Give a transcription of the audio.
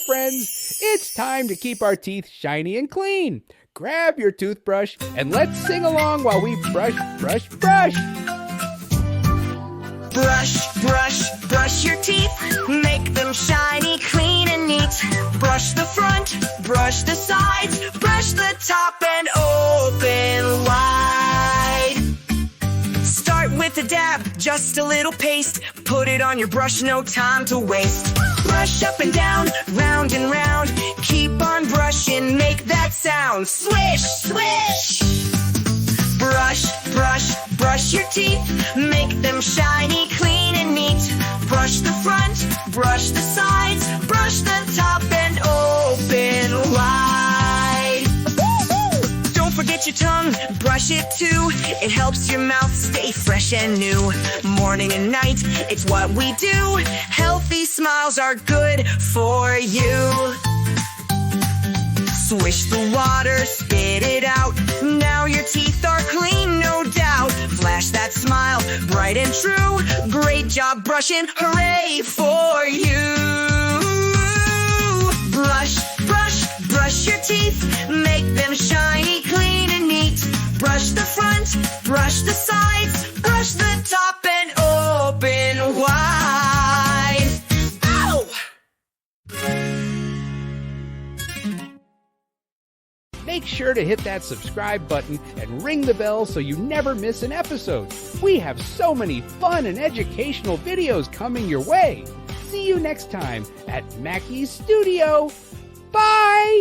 friends, it's time to keep our teeth shiny and clean. Grab your toothbrush and let's sing along while we brush, brush, brush. Brush, brush, brush your teeth. Make them shiny, clean, and neat. Brush the front, brush the sides, brush the top and open wide. Start with a dab, just a little paste. Put it on your brush, no time to waste. Brush up and down, round and round. Keep on brushing, make that sound. Swish, swish. Brush, brush, brush your teeth. Make them shiny, clean, and neat. Brush the front, brush the sides, brush the top and open wide. Don't forget your tongue, brush it too. It helps your mouth stay fresh and new. Morning and night, it's what we do. Healthy smiles are good for you. Swish the water, spit it out. Now your teeth are clean, no doubt. Flash that smile, bright and true. Great job brushing, hooray for you. Brush, brush, brush your teeth. Make them shiny, clean, and neat. Brush the front, brush the sides, brush the top and open wide. Ow! Make sure to hit that subscribe button and ring the bell so you never miss an episode. We have so many fun and educational videos coming your way. See you next time at Mackey's Studio. Bye!